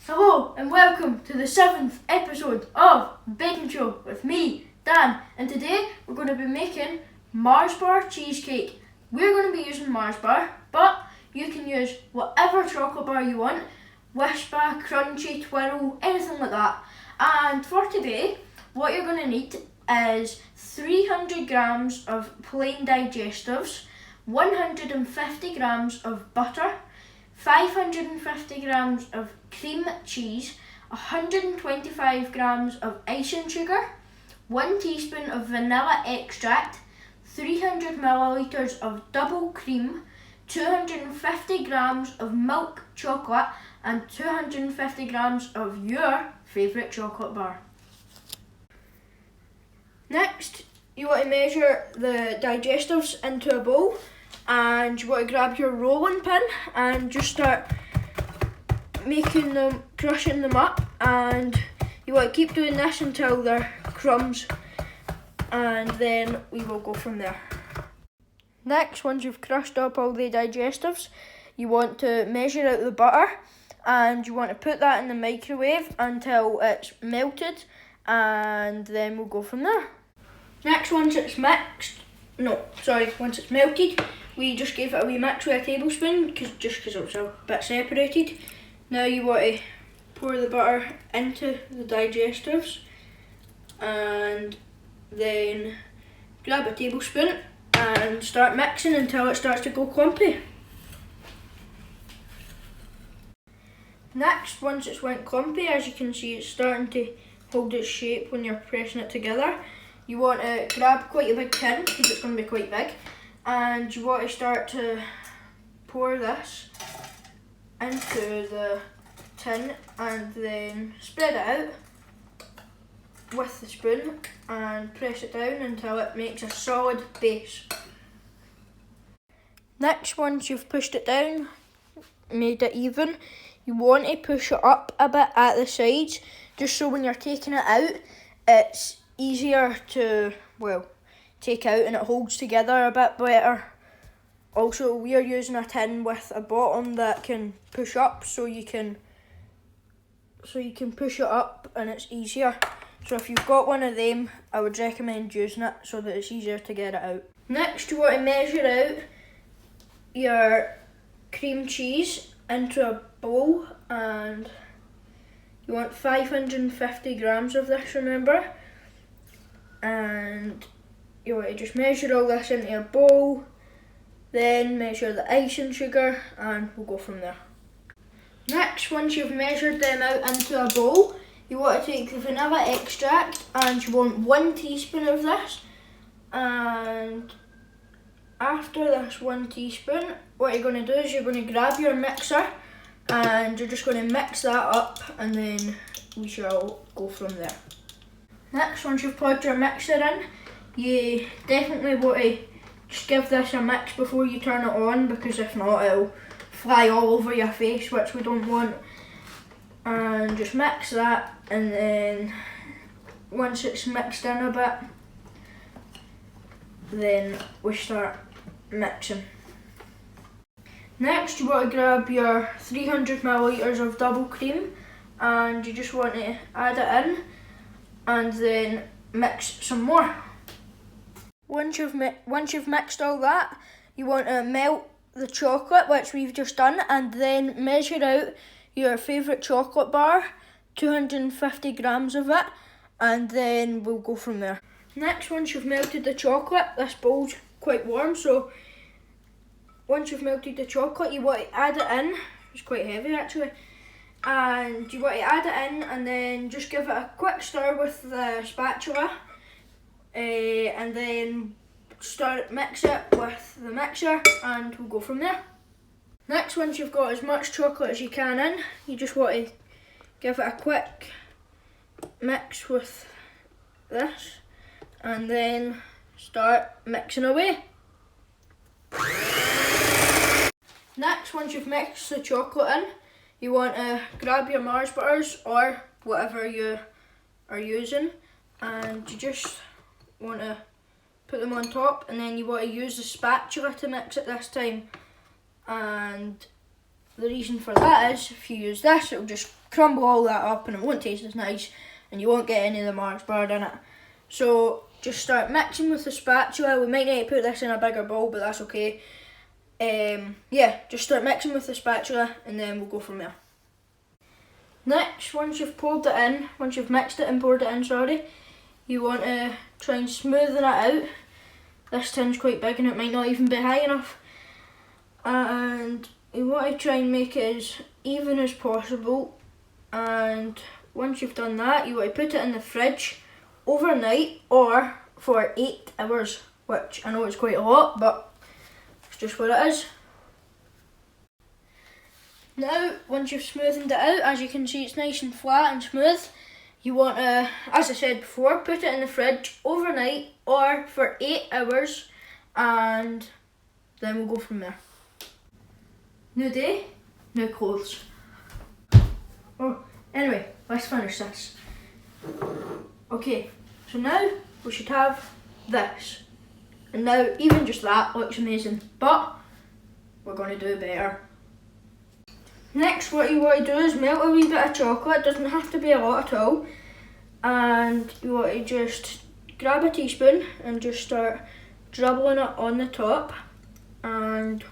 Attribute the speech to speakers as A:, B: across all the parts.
A: Hello and welcome to the 7th episode of Baking Show with me, Dan, and today we're going to be making Mars bar cheesecake. We're going to be using Mars bar, but you can use whatever chocolate bar you want, Whisper, Crunchy, Twirl, anything like that. And for today, what you're going to need is 300 grams of plain digestives, 150 grams of butter, 550 grams of cream cheese, 125 grams of icing sugar, 1 teaspoon of vanilla extract, 300 millilitres of double cream, 250 grams of milk chocolate, and 250 grams of your favourite chocolate bar. Next, you want to measure the digestives into a bowl, and you want to grab your rolling pin and just start crushing them up, and you want to keep doing this until they're crumbs, and then we will go from there. Next, once you've crushed up all the digestives, you want to measure out the butter, and you want to put that in the microwave until it's melted, and then we'll go from there. Next, once it's melted, we just gave it a wee mix with a tablespoon, just because it was a bit separated. Now you want to pour the butter into the digestives, and then grab a tablespoon and start mixing until it starts to go clumpy. Next, once it's went clumpy, as you can see, it's starting to hold its shape when you're pressing it together. You want to grab quite a big tin, because it's going to be quite big, and you want to start to pour this into the tin and then spread it out with the spoon and press it down until it makes a solid base. Next, once you've pushed it down, made it even, you want to push it up a bit at the sides, just so when you're taking it out, it's easier to, take out, and it holds together a bit better. Also, we are using a tin with a bottom that can push up, so you can push it up and it's easier. So if you've got one of them, I would recommend using it so that it's easier to get it out. Next, you want to measure out your cream cheese into a bowl, and you want 550 grams of this, remember? And you want to just measure all this into a bowl, then measure the icing sugar, and we'll go from there. Next, once you've measured them out into a bowl, you want to take the vanilla extract, and you want 1 teaspoon of this, and after this 1 teaspoon, what you're going to do is you're going to grab your mixer and you're just going to mix that up, and then we shall go from there. Next, once you've plugged your mixer in, you definitely want to just give this a mix before you turn it on, because if not, it'll fly all over your face, which we don't want. And just mix that, and then once it's mixed in a bit, then we start mixing. Next, you want to grab your 300 millilitres of double cream, and you just want to add it in and then mix some more. Once you've mixed all that, you want to melt the chocolate, which we've just done, and then measure out your favourite chocolate bar, 250 grams of it, and then we'll go from there. Next, once you've melted the chocolate, this bowl's quite warm, so once you've melted the chocolate, you want to add it in. It's quite heavy actually. And you want to add it in and then just give it a quick stir with the spatula, and then mix it with the mixer, and we'll go from there. Next, once you've got as much chocolate as you can in, you just want to give it a quick mix with this, and then start mixing away. Next, once you've mixed the chocolate in, you want to grab your Mars bars or whatever you are using, and you just want to put them on top, and then you want to use the spatula to mix it this time, and the reason for that is if you use this, it'll just crumble all that up and it won't taste as nice and you won't get any of the Mars bar in it. So just start mixing with the spatula. We might need to put this in a bigger bowl, but that's okay. Yeah, just start mixing with the spatula and then we'll go from there. Next, once you've mixed it and poured it in, sorry, you want to try and smoothen it out. This tin's quite big and it might not even be high enough. And you want to try and make it as even as possible. And once you've done that, you want to put it in the fridge overnight or for 8 hours, which I know is quite a lot, but it's just what it is. Now, once you've smoothened it out, as you can see it's nice and flat and smooth, you want to, as I said before, put it in the fridge overnight or for 8 hours and then we'll go from there. New day, new clothes. Oh, anyway, let's finish this. Okay, so now we should have this. And now even just that looks amazing, but we're going to do better. Next, what you want to do is melt a wee bit of chocolate. It doesn't have to be a lot at all. And you want to just grab a teaspoon and just start dribbling it on the top. And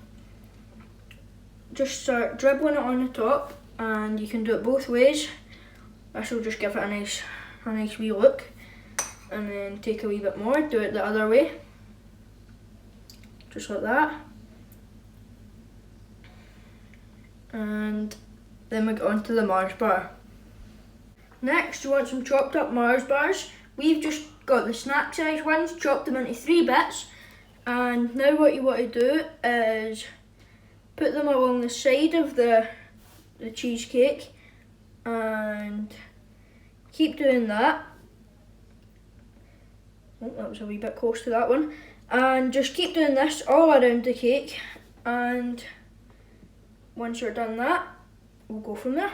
A: just start dribbling it on the top. And you can do it both ways. This will just give it a nice wee look. And then take a wee bit more, do it the other way. Just like that. And then we get on to the Mars bar. Next, you want some chopped up Mars bars. We've just got the snack size ones, chopped them into 3 bits. And now what you want to do is put them along the side of the cheesecake and keep doing that. Oh, that was a wee bit close to that one. And just keep doing this all around the cake, and once you're done that, we'll go from there.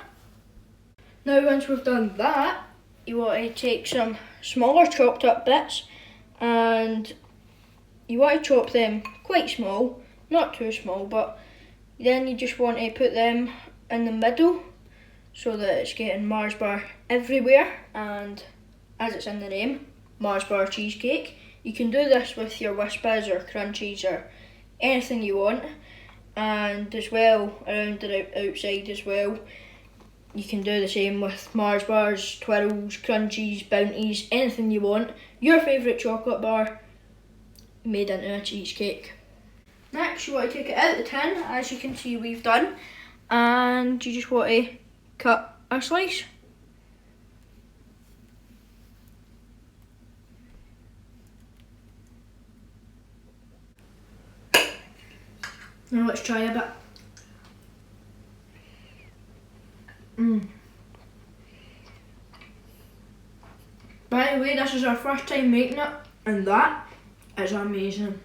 A: Now once we've done that, you want to take some smaller chopped up bits and you want to chop them quite small, not too small, but then you just want to put them in the middle so that it's getting Mars bar everywhere, and as it's in the name, Mars bar cheesecake. You can do this with your Wispas or Crunchies or anything you want. And as well, around the outside as well, you can do the same with Mars bars, Twirls, Crunchies, Bounties, anything you want. Your favourite chocolate bar made into a cheesecake. Next, you want to take it out of the tin, as you can see we've done, and you just want to cut a slice. Now let's try a bit. By the way, this is our first time making it, and that is amazing.